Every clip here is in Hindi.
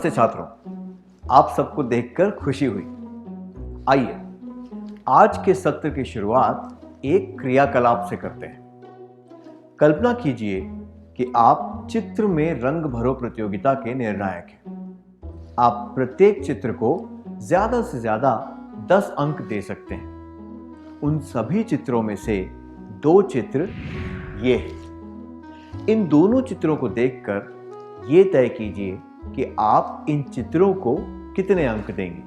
नमस्ते छात्रों, आप सबको देखकर खुशी हुई। आइए आज के सत्र की शुरुआत एक क्रियाकलाप से करते हैं। कल्पना कीजिए कि आप चित्र में रंग भरो प्रतियोगिता के निर्णायक हैं। आप प्रत्येक चित्र को ज्यादा से ज्यादा 10 अंक दे सकते हैं। उन सभी चित्रों में से 2 चित्र ये हैं। इन दोनों चित्रों को देखकर ये तय कीजिए कि आप इन चित्रों को कितने अंक देंगे।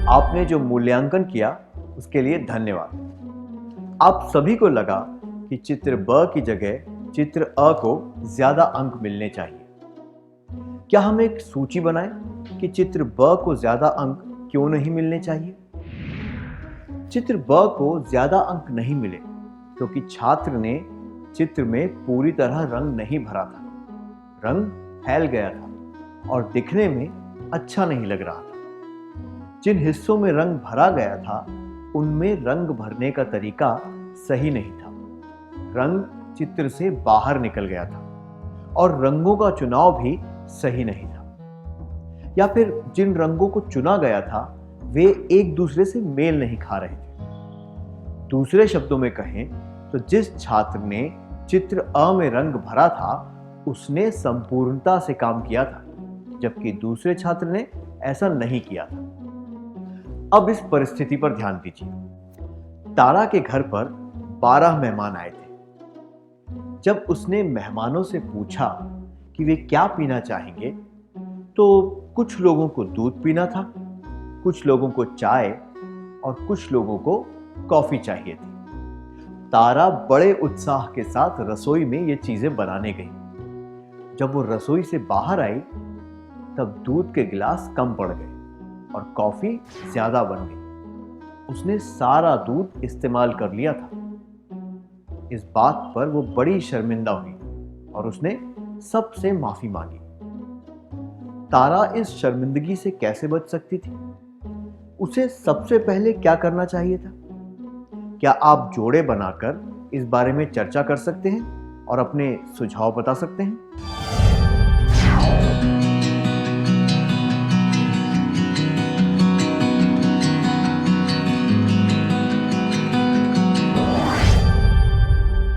आपने जो मूल्यांकन किया उसके लिए धन्यवाद। आप सभी को लगा कि चित्र ब की जगह चित्र अ को ज्यादा अंक मिलने चाहिए। क्या हम एक सूची बनाएं कि चित्र ब को ज्यादा अंक क्यों नहीं मिलने चाहिए? चित्र ब को ज्यादा अंक नहीं मिले क्योंकि छात्र ने चित्र में पूरी तरह रंग नहीं भरा था। रंग फैल गया था और दिखने में अच्छा नहीं लग रहा था। जिन हिस्सों में रंग भरा गया था उनमें रंग भरने का तरीका सही नहीं था। रंग चित्र से बाहर निकल गया था और रंगों का चुनाव भी सही नहीं था। या फिर जिन रंगों को चुना गया था वे एक दूसरे से मेल नहीं खा रहे थे। दूसरे शब्दों में कहें तो जिस छात्र ने चित्र अ में रंग भरा था उसने संपूर्णता से काम किया था, जबकि दूसरे छात्र ने ऐसा नहीं किया था। अब इस परिस्थिति पर ध्यान दीजिए। तारा के घर पर 12 मेहमान आए थे। जब उसने मेहमानों से पूछा कि वे क्या पीना चाहेंगे, तो कुछ लोगों को दूध पीना था, कुछ लोगों को चाय और कुछ लोगों को कॉफी चाहिए थी। तारा बड़े उत्साह के साथ रसोई में ये चीजें बनाने गई। जब वो रसोई से बाहर आई तब दूध के गिलास कम पड़ गए और कॉफी ज्यादा बन गई। उसने सारा दूध इस्तेमाल कर लिया था। इस बात पर वो बड़ी शर्मिंदा हुई और उसने सबसे माफी मांगी। तारा इस शर्मिंदगी से कैसे बच सकती थी? उसे सबसे पहले क्या करना चाहिए था? क्या आप जोड़े बनाकर इस बारे में चर्चा कर सकते हैं और अपने सुझाव बता सकते हैं?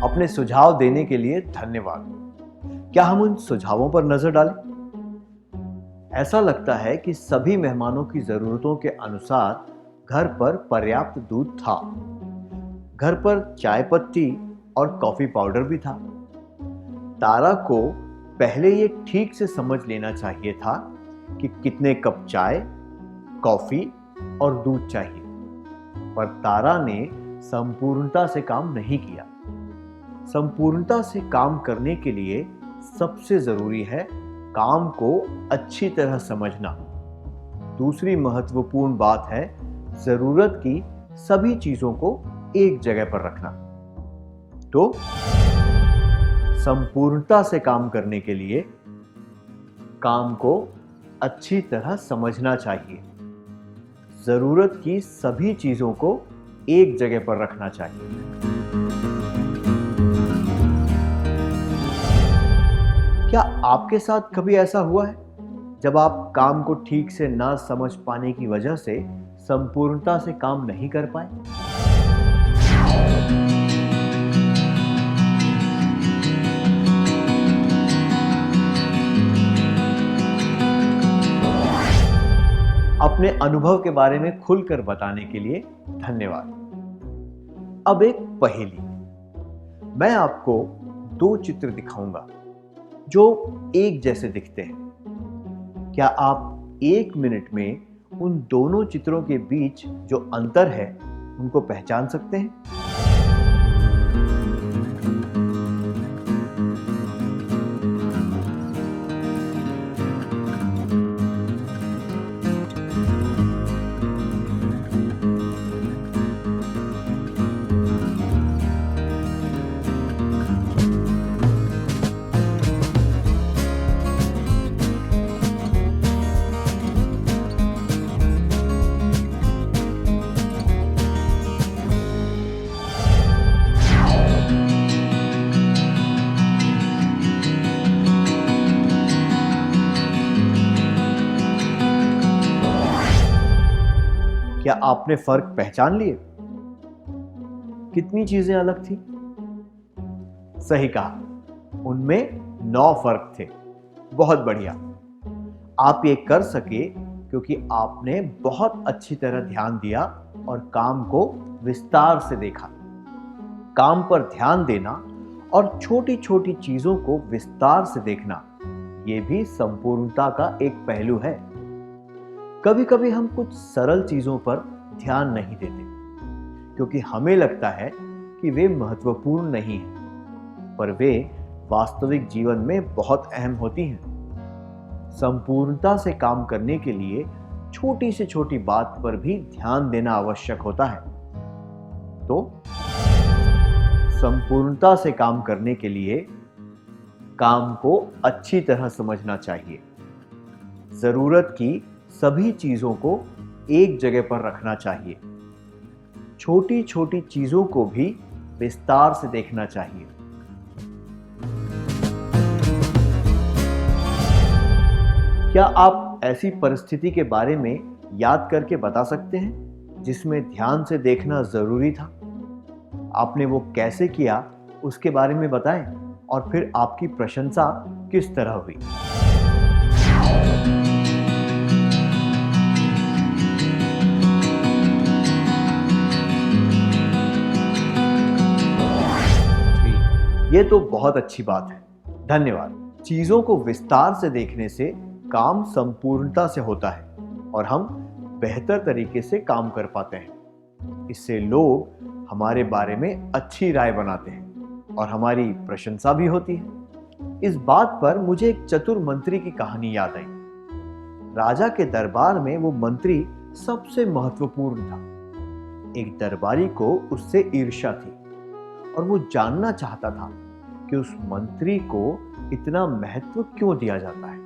अपने सुझाव देने के लिए धन्यवाद। क्या हम उन सुझावों पर नजर डालें? ऐसा लगता है कि सभी मेहमानों की जरूरतों के अनुसार घर पर पर्याप्त दूध था। घर पर चाय पत्ती और कॉफी पाउडर भी था। तारा को पहले ये ठीक से समझ लेना चाहिए था कि कितने कप चाय, कॉफी और दूध चाहिए, पर तारा ने संपूर्णता से काम नहीं किया। संपूर्णता से काम करने के लिए सबसे जरूरी है काम को अच्छी तरह समझना। दूसरी महत्वपूर्ण बात है जरूरत की सभी चीजों को एक जगह पर रखना। तो संपूर्णता से काम करने के लिए काम को अच्छी तरह समझना चाहिए। जरूरत की सभी चीजों को एक जगह पर रखना चाहिए। क्या आपके साथ कभी ऐसा हुआ है जब आप काम को ठीक से ना समझ पाने की वजह से संपूर्णता से काम नहीं कर पाए? अपने अनुभव के बारे में खुलकर बताने के लिए धन्यवाद। अब एक पहेली। मैं आपको 2 चित्र दिखाऊंगा जो एक जैसे दिखते हैं। क्या आप 1 मिनट में उन दोनों चित्रों के बीच जो अंतर है उनको पहचान सकते हैं? क्या आपने फर्क पहचान लिए? कितनी चीजें अलग थी? सही कहा, उनमें 9 फर्क थे। बहुत बढ़िया। आप ये कर सके क्योंकि आपने बहुत अच्छी तरह ध्यान दिया और काम को विस्तार से देखा। काम पर ध्यान देना और छोटी छोटी चीजों को विस्तार से देखना, ये भी संपूर्णता का एक पहलू है। कभी कभी हम कुछ सरल चीजों पर ध्यान नहीं देते क्योंकि हमें लगता है कि वे महत्वपूर्ण नहीं हैं, पर वे वास्तविक जीवन में बहुत अहम होती हैं। संपूर्णता से काम करने के लिए छोटी से छोटी बात पर भी ध्यान देना आवश्यक होता है। तो संपूर्णता से काम करने के लिए काम को अच्छी तरह समझना चाहिए। जरूरत की सभी चीजों को एक जगह पर रखना चाहिए। छोटी छोटी चीजों को भी विस्तार से देखना चाहिए। क्या आप ऐसी परिस्थिति के बारे में याद करके बता सकते हैं जिसमें ध्यान से देखना जरूरी था? आपने वो कैसे किया उसके बारे में बताएं और फिर आपकी प्रशंसा किस तरह हुई। ये तो बहुत अच्छी बात है, धन्यवाद। चीजों को विस्तार से देखने से काम संपूर्णता से होता है और हम बेहतर तरीके से काम कर पाते हैं। इससे लोग हमारे बारे में अच्छी राय बनाते हैं और हमारी प्रशंसा भी होती है। इस बात पर मुझे एक चतुर मंत्री की कहानी याद आई। राजा के दरबार में वो मंत्री सबसे महत्वपूर्ण था। एक दरबारी को उससे ईर्ष्या थी और वो जानना चाहता था कि उस मंत्री को इतना महत्व क्यों दिया जाता है।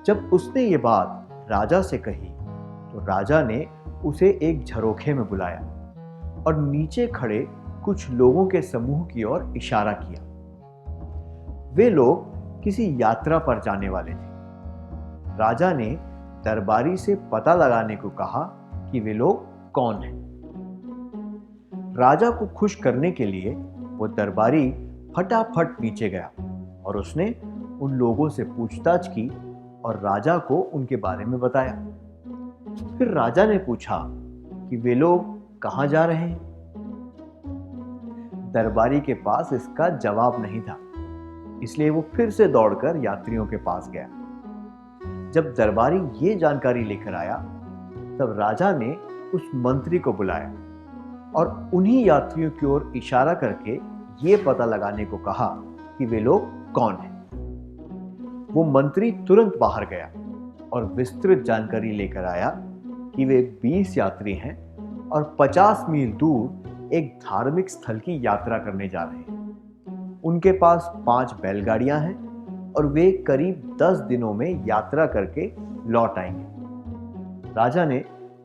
जब उसने ये बात राजा से कही तो राजा ने उसे एक झरोखे में बुलाया और नीचे खड़े कुछ लोगों के समूह की ओर इशारा किया। वे लोग किसी यात्रा पर जाने वाले थे। राजा ने दरबारी से पता लगाने को कहा कि वे लोग कौन हैं। राजा को खुश करने के लिए वो दरबारी फटाफट नीचे गया और उसने उन लोगों से पूछताछ की और राजा को उनके बारे में बताया। फिर राजा ने पूछा कि वे लोग कहां जा रहे हैं। दरबारी के पास इसका जवाब नहीं था, इसलिए वो फिर से दौड़कर यात्रियों के पास गया। जब दरबारी ये जानकारी लेकर आया तब राजा ने उस मंत्री को बुलाया और उन्हीं यात्रियों की ओर इशारा करके ये पता लगाने को कहा कि वे लोग कौन हैं। वो मंत्री तुरंत बाहर गया और विस्तृत जानकारी लेकर आया कि वे 20 यात्री हैं और 50 मील दूर एक धार्मिक स्थल की यात्रा करने जा रहे हैं। उनके पास 5 बैलगाड़ियां हैं और वे करीब 10 दिनों में यात्रा करके लौट आएंगे। राजा ने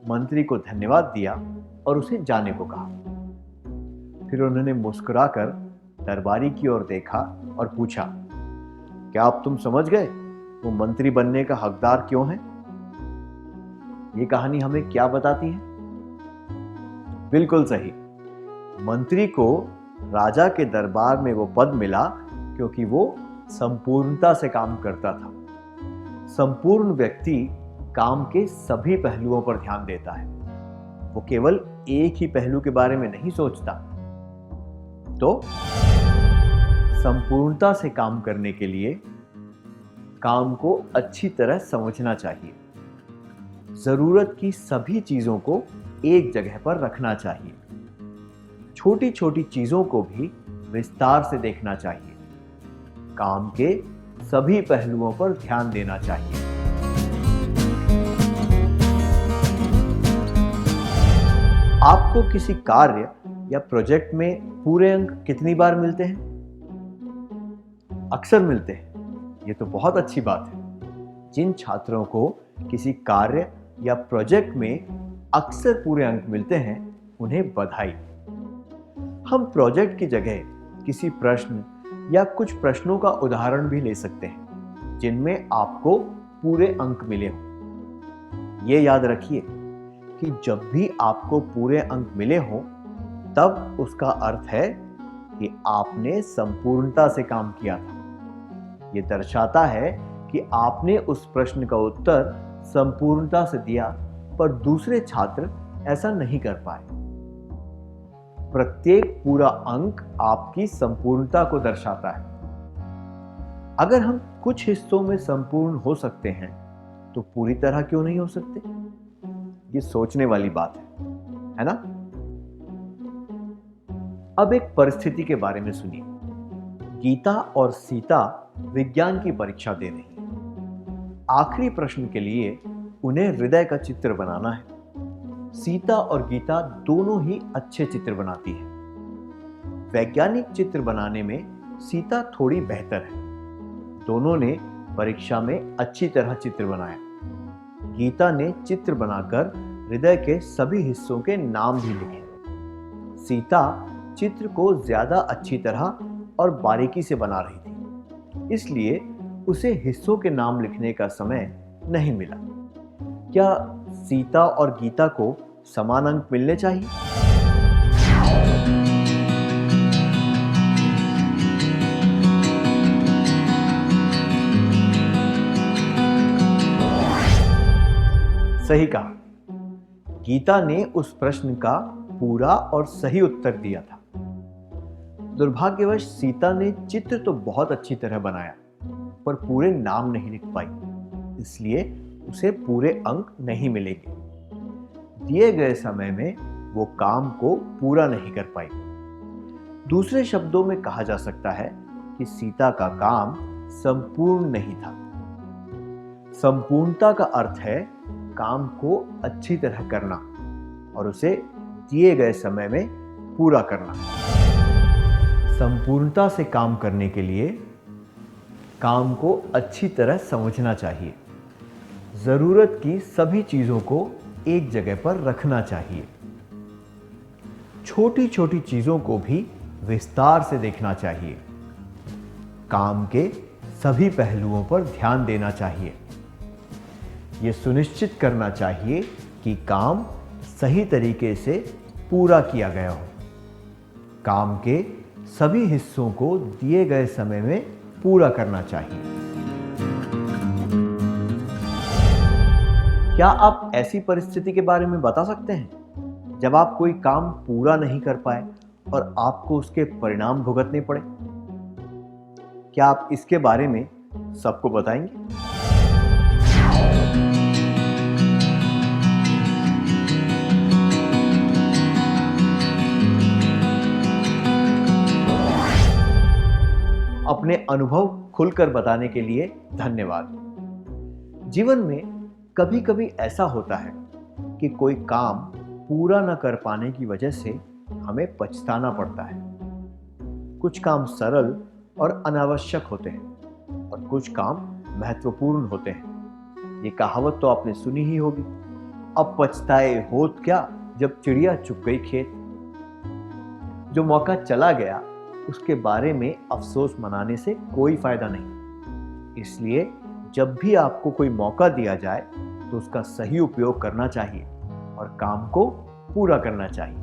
मंत्री को धन्यवाद दिया और उसे जाने को कहा। फिर उन्होंने मुस्कुराकर दरबारी की ओर देखा और पूछा, क्या अब तुम समझ गए वो मंत्री बनने का हकदार क्यों है? ये कहानी हमें क्या बताती है? बिल्कुल सही, मंत्री को राजा के दरबार में वो पद मिला क्योंकि वो संपूर्णता से काम करता था। संपूर्ण व्यक्ति काम के सभी पहलुओं पर ध्यान देता है, वो केवल एक ही पहलू के बारे में नहीं सोचता। तो संपूर्णता से काम करने के लिए काम को अच्छी तरह समझना चाहिए। जरूरत की सभी चीजों को एक जगह पर रखना चाहिए। छोटी छोटी चीजों को भी विस्तार से देखना चाहिए। काम के सभी पहलुओं पर ध्यान देना चाहिए। आपको किसी कार्य या प्रोजेक्ट में पूरे अंक कितनी बार मिलते हैं? अक्सर मिलते हैं। ये तो बहुत अच्छी बात है। जिन छात्रों को किसी कार्य या प्रोजेक्ट में अक्सर पूरे अंक मिलते हैं, उन्हें बधाई। हम प्रोजेक्ट की जगह किसी प्रश्न या कुछ प्रश्नों का उदाहरण भी ले सकते हैं जिनमें आपको पूरे अंक मिले हों। ये याद रखिए कि जब भी आपको पूरे अंक मिले हों, तब उसका अर्थ है कि आपने संपूर्णता से काम किया था। ये दर्शाता है कि आपने उस प्रश्न का उत्तर संपूर्णता से दिया, पर दूसरे छात्र ऐसा नहीं कर पाए। प्रत्येक पूरा अंक आपकी संपूर्णता को दर्शाता है। अगर हम कुछ हिस्सों में संपूर्ण हो सकते हैं, तो पूरी तरह क्यों नहीं हो सकते? ये सोचने वाली बात है ना? अब एक परिस्थिति के बारे में सुनिए। गीता और सीता विज्ञान की परीक्षा दे रही हैं। आखिरी प्रश्न के लिए उन्हें हृदय का चित्र बनाना है। सीता और गीता दोनों ही अच्छे चित्र बनाती है। वैज्ञानिक चित्र बनाने में सीता थोड़ी बेहतर है। दोनों ने परीक्षा में अच्छी तरह चित्र बनाया। गीता ने चित्र बनाकर हृदय के सभी हिस्सों के नाम भी लिखे। सीता चित्र को ज्यादा अच्छी तरह और बारीकी से बना रही थी, इसलिए उसे हिस्सों के नाम लिखने का समय नहीं मिला। क्या सीता और गीता को समान अंक मिलने चाहिए? सही कहा। गीता ने उस प्रश्न का पूरा और सही उत्तर दिया था। दुर्भाग्यवश सीता ने चित्र तो बहुत अच्छी तरह बनाया, पर पूरे नाम नहीं लिख पाई, इसलिए उसे पूरे अंक नहीं मिलेंगे। दिए गए समय में वो काम को पूरा नहीं कर पाई। दूसरे शब्दों में कहा जा सकता है कि सीता का काम संपूर्ण नहीं था। संपूर्णता का अर्थ है काम को अच्छी तरह करना और उसे दिए गए समय में पूरा करना। संपूर्णता से काम करने के लिए काम को अच्छी तरह समझना चाहिए। जरूरत की सभी चीजों को एक जगह पर रखना चाहिए। छोटी छोटी चीजों को भी विस्तार से देखना चाहिए। काम के सभी पहलुओं पर ध्यान देना चाहिए। यह सुनिश्चित करना चाहिए कि काम सही तरीके से पूरा किया गया हो। काम के सभी हिस्सों को दिए गए समय में पूरा करना चाहिए। क्या आप ऐसी परिस्थिति के बारे में बता सकते हैं जब आप कोई काम पूरा नहीं कर पाए और आपको उसके परिणाम भुगतने पड़े? क्या आप इसके बारे में सबको बताएंगे? अपने अनुभव खुलकर बताने के लिए धन्यवाद। जीवन में कभी कभी ऐसा होता है कि कोई काम पूरा न कर पाने की वजह से हमें पछताना पड़ता है। कुछ काम सरल और अनावश्यक होते हैं और कुछ काम महत्वपूर्ण होते हैं। ये कहावत तो आपने सुनी ही होगी, अब पछताए होत क्या जब चिड़िया चुग गई खेत। जो मौका चला गया उसके बारे में अफसोस मनाने से कोई फायदा नहीं। इसलिए जब भी आपको कोई मौका दिया जाए तो उसका सही उपयोग करना चाहिए और काम को पूरा करना चाहिए।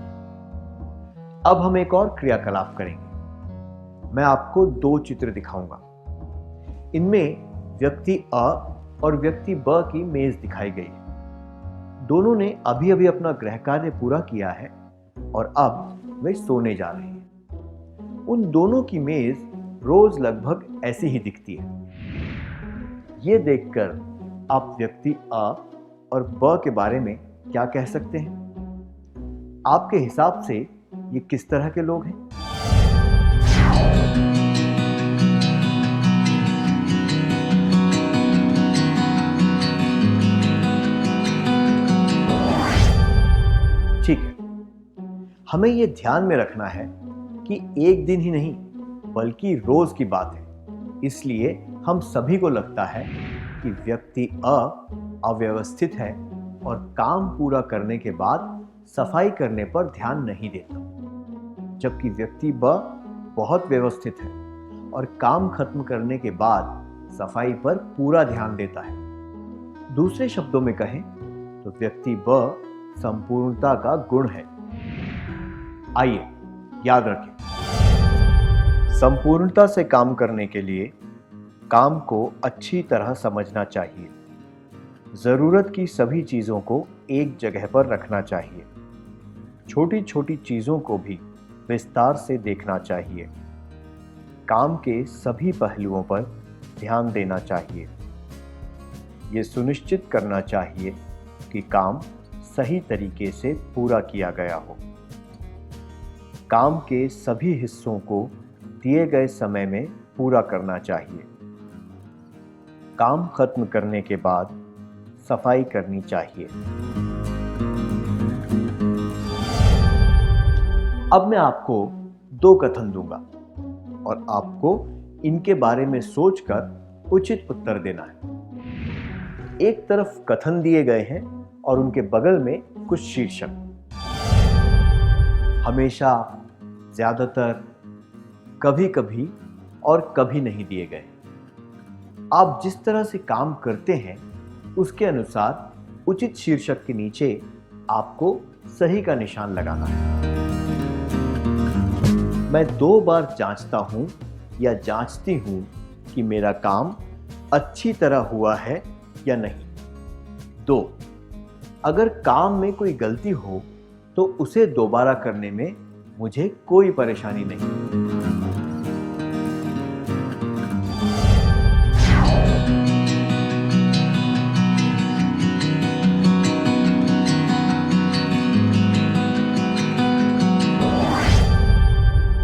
अब हम एक और क्रियाकलाप करेंगे। मैं आपको 2 चित्र दिखाऊंगा। इनमें व्यक्ति अ और व्यक्ति ब की मेज दिखाई गई है। दोनों ने अभी अभी अपना गृह कार्य पूरा किया है और अब वे सोने जा रहे हैं। उन दोनों की मेज रोज लगभग ऐसी ही दिखती है। ये देखकर आप व्यक्ति अ और ब के बारे में क्या कह सकते हैं? आपके हिसाब से ये किस तरह के लोग हैं? ठीक है, हमें ये ध्यान में रखना है कि एक दिन ही नहीं बल्कि रोज की बात है। इसलिए हम सभी को लगता है कि व्यक्ति अ अव्यवस्थित है और काम पूरा करने के बाद सफाई करने पर ध्यान नहीं देता, जबकि व्यक्ति ब बहुत व्यवस्थित है और काम खत्म करने के बाद सफाई पर पूरा ध्यान देता है। दूसरे शब्दों में कहें तो व्यक्ति ब संपूर्णता का गुण है। आइए याद रखें, संपूर्णता से काम करने के लिए काम को अच्छी तरह समझना चाहिए। जरूरत की सभी चीजों को एक जगह पर रखना चाहिए। छोटी छोटी चीजों को भी विस्तार से देखना चाहिए। काम के सभी पहलुओं पर ध्यान देना चाहिए। ये सुनिश्चित करना चाहिए कि काम सही तरीके से पूरा किया गया हो। काम के सभी हिस्सों को दिए गए समय में पूरा करना चाहिए। काम खत्म करने के बाद सफाई करनी चाहिए। अब मैं आपको 2 कथन दूंगा और आपको इनके बारे में सोचकर उचित उत्तर देना है। एक तरफ कथन दिए गए हैं और उनके बगल में कुछ शीर्षक। हमेशा, ज्यादातर, कभी कभी और कभी नहीं दिए गए। आप जिस तरह से काम करते हैं उसके अनुसार उचित शीर्षक के नीचे आपको सही का निशान लगाना है। मैं 2 बार जांचता हूं या जांचती हूं कि मेरा काम अच्छी तरह हुआ है या नहीं। 2, अगर काम में कोई गलती हो तो उसे दोबारा करने में मुझे कोई परेशानी नहीं।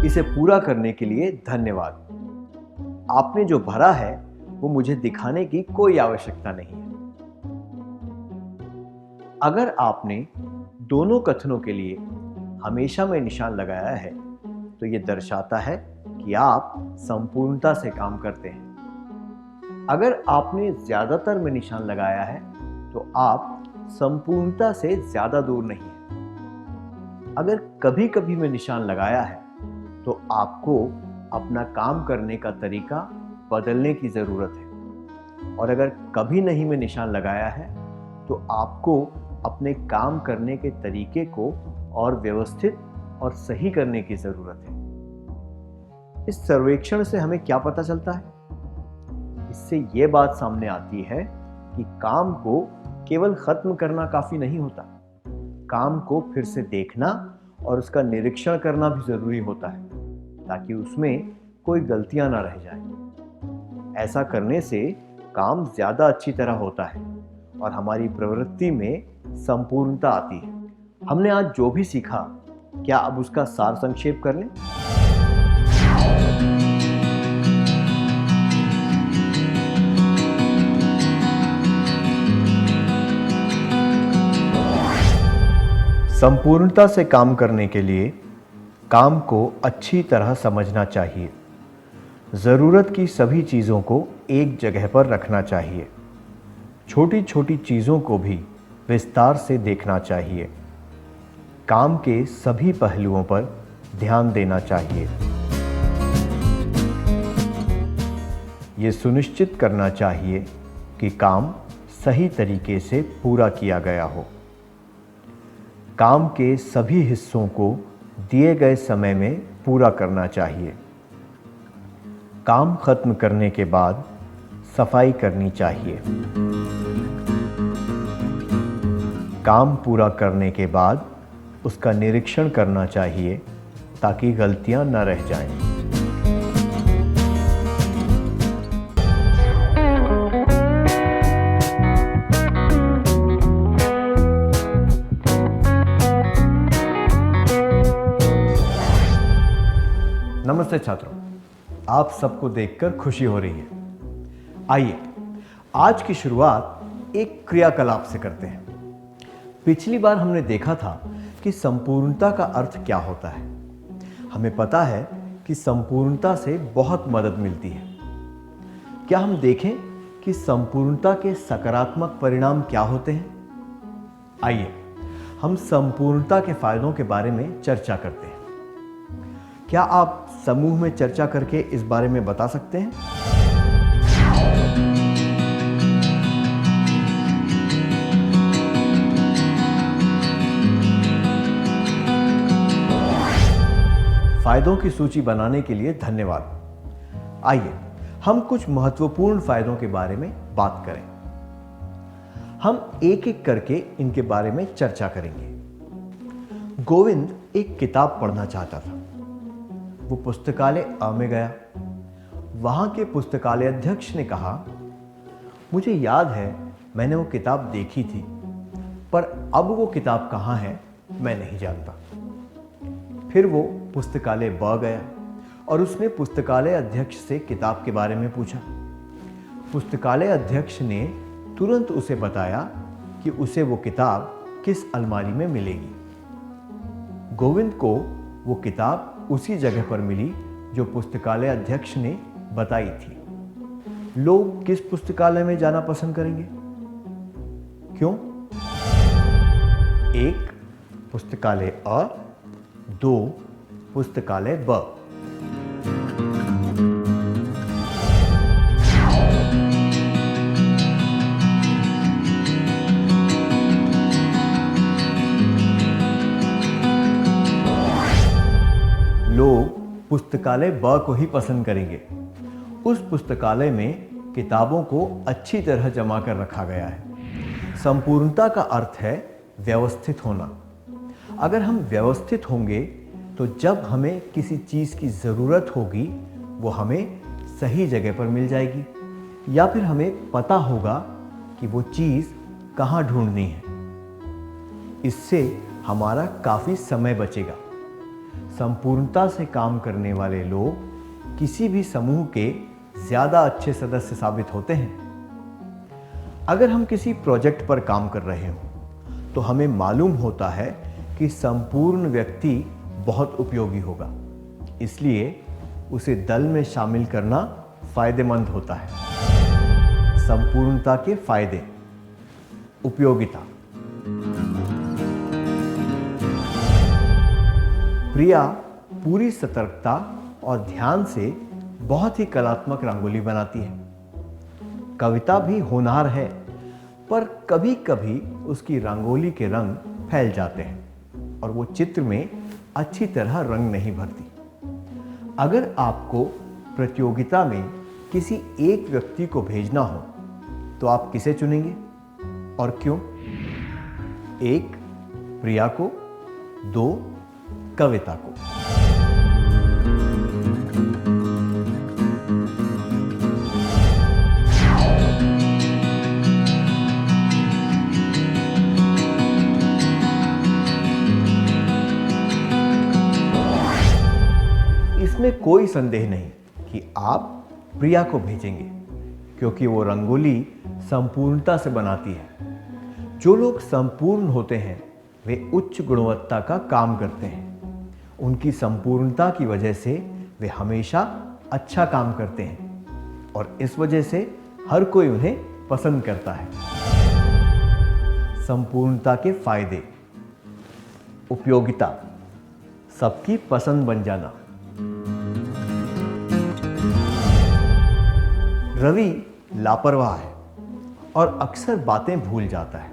इसे पूरा करने के लिए धन्यवाद। आपने जो भरा है वो मुझे दिखाने की कोई आवश्यकता नहीं है। अगर आपने दोनों कथनों के लिए हमेशा में निशान लगाया है तो यह दर्शाता है कि आप संपूर्णता से काम करते हैं। अगर आपने ज्यादातर में निशान लगाया है तो आप संपूर्णता से ज्यादा दूर नहीं हैं। अगर कभी कभी में निशान लगाया है तो आपको अपना काम करने का तरीका बदलने की ज़रूरत है। और अगर कभी नहीं में निशान लगाया है तो आपको अपने काम करने के तरीके को और व्यवस्थित और सही करने की ज़रूरत है। इस सर्वेक्षण से हमें क्या पता चलता है? इससे ये बात सामने आती है कि काम को केवल खत्म करना काफ़ी नहीं होता। काम को फिर से देखना और उसका निरीक्षण करना भी ज़रूरी होता है ताकि उसमें कोई गलतियां ना रह जाएं। ऐसा करने से काम ज़्यादा अच्छी तरह होता है और हमारी प्रवृत्ति में संपूर्णता आती है। हमने आज जो भी सीखा, क्या अब उसका सार संक्षेप कर लें? संपूर्णता से काम करने के लिए काम को अच्छी तरह समझना चाहिए। ज़रूरत की सभी चीज़ों को एक जगह पर रखना चाहिए। छोटी छोटी चीज़ों को भी विस्तार से देखना चाहिए। काम के सभी पहलुओं पर ध्यान देना चाहिए। ये सुनिश्चित करना चाहिए कि काम सही तरीके से पूरा किया गया हो। काम के सभी हिस्सों को दिए गए समय में पूरा करना चाहिए। काम खत्म करने के बाद सफाई करनी चाहिए। काम पूरा करने के बाद उसका निरीक्षण करना चाहिए ताकि गलतियां न रह जाएं। नमस्ते छात्रों, आप सबको देखकर खुशी हो रही है। आइए आज की शुरुआत एक क्रियाकलाप से करते हैं। पिछली बार हमने देखा था कि संपूर्णता का अर्थ क्या होता है। हमें पता है कि संपूर्णता से बहुत मदद मिलती है। क्या हम देखें कि संपूर्णता के सकारात्मक परिणाम क्या होते हैं? आइए हम संपूर्णता के फायदों के बारे में चर्चा करते हैं। क्या आप समूह में चर्चा करके इस बारे में बता सकते हैं? फायदों की सूची बनाने के लिए धन्यवाद। आइए हम कुछ महत्वपूर्ण फायदों के बारे में बात करें। हम एक एक करके इनके बारे में चर्चा करेंगे। गोविंद एक किताब पढ़ना चाहता था। वो पुस्तकालय अ में गया। वहां के पुस्तकालय अध्यक्ष ने कहा, मुझे याद है मैंने वो किताब देखी थी, पर अब वो किताब कहाँ है मैं नहीं जानता। फिर वो पुस्तकालय ब गया और उसने पुस्तकालय अध्यक्ष से किताब के बारे में पूछा। पुस्तकालय अध्यक्ष ने तुरंत उसे बताया कि उसे वो किताब किस अलमारी में मिलेगी। गोविंद को वो किताब उसी जगह पर मिली जो पुस्तकालय अध्यक्ष ने बताई थी। लोग किस पुस्तकालय में जाना पसंद करेंगे? क्यों? 1 पुस्तकालय अ, 2 पुस्तकालय ब। लोग पुस्तकालय ब को ही पसंद करेंगे। उस पुस्तकालय में किताबों को अच्छी तरह जमा कर रखा गया है। संपूर्णता का अर्थ है व्यवस्थित होना। अगर हम व्यवस्थित होंगे तो जब हमें किसी चीज़ की ज़रूरत होगी वो हमें सही जगह पर मिल जाएगी, या फिर हमें पता होगा कि वो चीज़ कहाँ ढूंढनी है। इससे हमारा काफ़ी समय बचेगा। संपूर्णता से काम करने वाले लोग किसी भी समूह के ज़्यादा अच्छे सदस्य साबित होते हैं। अगर हम किसी प्रोजेक्ट पर काम कर रहे हों तो हमें मालूम होता है कि संपूर्ण व्यक्ति बहुत उपयोगी होगा, इसलिए उसे दल में शामिल करना फायदेमंद होता है। संपूर्णता के फायदे। उपयोगिता। प्रिया पूरी सतर्कता और ध्यान से बहुत ही कलात्मक रंगोली बनाती है। कविता भी होनहार है, पर कभी कभी उसकी रंगोली के रंग फैल जाते हैं और वो चित्र में अच्छी तरह रंग नहीं भरती। अगर आपको प्रतियोगिता में किसी एक व्यक्ति को भेजना हो तो आप किसे चुनेंगे और क्यों? 1 प्रिया को, 2 कविता को। इसमें कोई संदेह नहीं कि आप प्रिया को भेजेंगे, क्योंकि वो रंगोली संपूर्णता से बनाती है। जो लोग संपूर्ण होते हैं वे उच्च गुणवत्ता का काम करते हैं। उनकी संपूर्णता की वजह से वे हमेशा अच्छा काम करते हैं और इस वजह से हर कोई उन्हें पसंद करता है। संपूर्णता के फायदे। उपयोगिता। सबकी पसंद बन जाना। रवि लापरवाह है और अक्सर बातें भूल जाता है।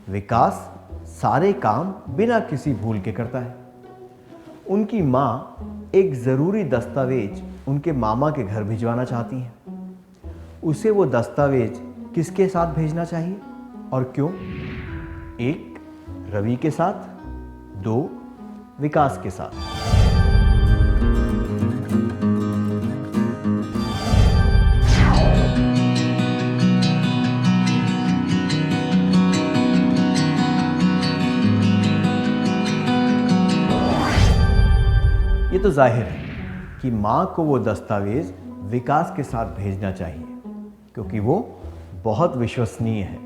विकास सारे काम बिना किसी भूल के करता है। उनकी माँ एक ज़रूरी दस्तावेज उनके मामा के घर भिजवाना चाहती हैं। उसे वो दस्तावेज किसके साथ भेजना चाहिए और क्यों? 1 रवि के साथ, 2 विकास के साथ। ये तो जाहिर है कि माँ को वो दस्तावेज विकास के साथ भेजना चाहिए, क्योंकि वो बहुत विश्वसनीय है।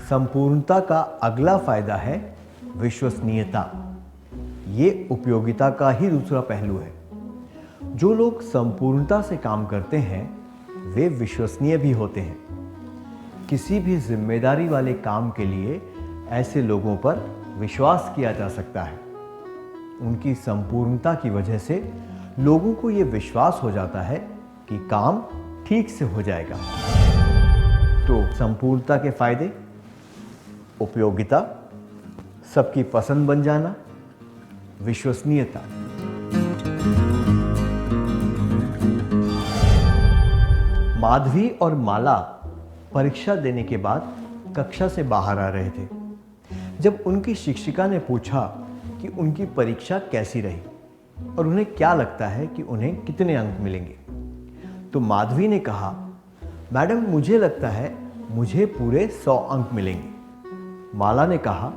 संपूर्णता का अगला फायदा है विश्वसनीयता। ये उपयोगिता का ही दूसरा पहलू है। जो लोग संपूर्णता से काम करते हैं वे विश्वसनीय भी होते हैं। किसी भी जिम्मेदारी वाले काम के लिए ऐसे लोगों पर विश्वास किया जा सकता है। उनकी संपूर्णता की वजह से लोगों को यह विश्वास हो जाता है कि काम ठीक से हो जाएगा। तो संपूर्णता के फायदे। उपयोगिता, सबकी पसंद बन जाना, विश्वसनीयता। माधवी और माला परीक्षा देने के बाद कक्षा से बाहर आ रहे थे जब उनकी शिक्षिका ने पूछा कि उनकी परीक्षा कैसी रही और उन्हें क्या लगता है कि उन्हें कितने अंक मिलेंगे। तो माधवी ने कहा, मैडम मुझे लगता है मुझे पूरे 100 अंक मिलेंगे। माला ने कहा,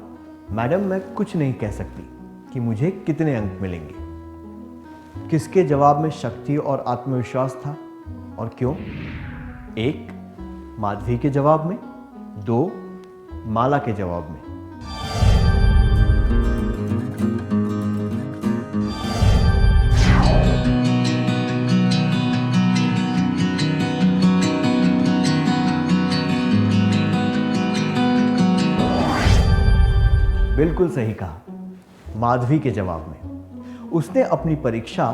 मैडम मैं कुछ नहीं कह सकती कि मुझे कितने अंक मिलेंगे। किसके जवाब में शक्ति और आत्मविश्वास था और क्यों? 1 माधवी के जवाब में, 2 माला के जवाब में। बिल्कुल सही कहा, माधवी के जवाब में। उसने अपनी परीक्षा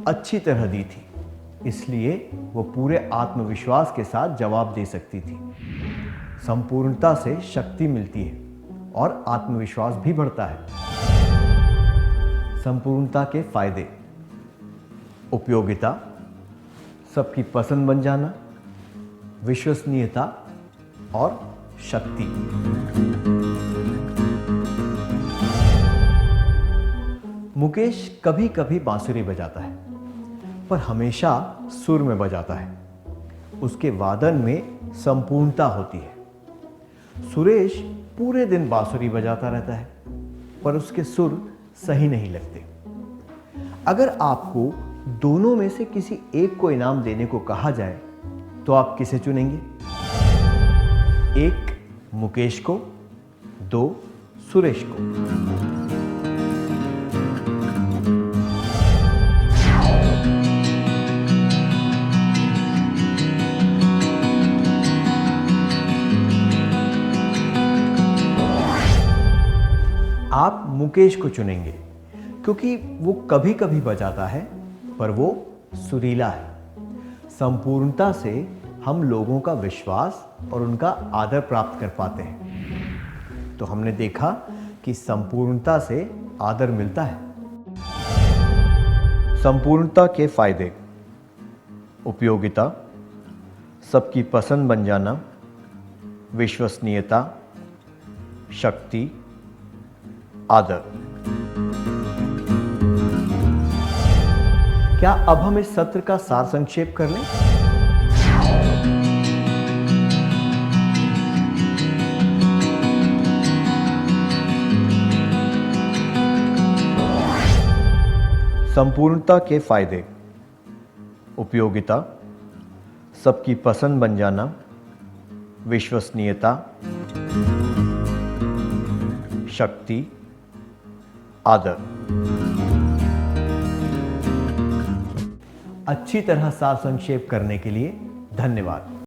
अच्छी तरह दी थी, इसलिए वो पूरे आत्मविश्वास के साथ जवाब दे सकती थी। संपूर्णता से शक्ति मिलती है और आत्मविश्वास भी बढ़ता है। संपूर्णता के फायदे: उपयोगिता, सबकी पसंद बन जाना, विश्वसनीयता और शक्ति। मुकेश कभी कभी बांसुरी बजाता है, पर हमेशा सुर में बजाता है। उसके वादन में संपूर्णता होती है। सुरेश पूरे दिन बांसुरी बजाता रहता है, पर उसके सुर सही नहीं लगते। अगर आपको दोनों में से किसी एक को इनाम देने को कहा जाए, तो आप किसे चुनेंगे? 1 मुकेश को, 2 सुरेश को। आप मुकेश को चुनेंगे क्योंकि वो कभी कभी बजाता है, पर वो सुरीला है। संपूर्णता से हम लोगों का विश्वास और उनका आदर प्राप्त कर पाते हैं। तो हमने देखा कि संपूर्णता से आदर मिलता है। संपूर्णता के फायदे: उपयोगिता, सबकी पसंद बन जाना, विश्वसनीयता, शक्ति, आदर। क्या अब हम इस सत्र का सार संक्षेप कर लें? संपूर्णता के फायदे: उपयोगिता, सबकी पसंद बन जाना, विश्वसनीयता, शक्ति, आदर। अच्छी तरह सार संक्षेप करने के लिए धन्यवाद।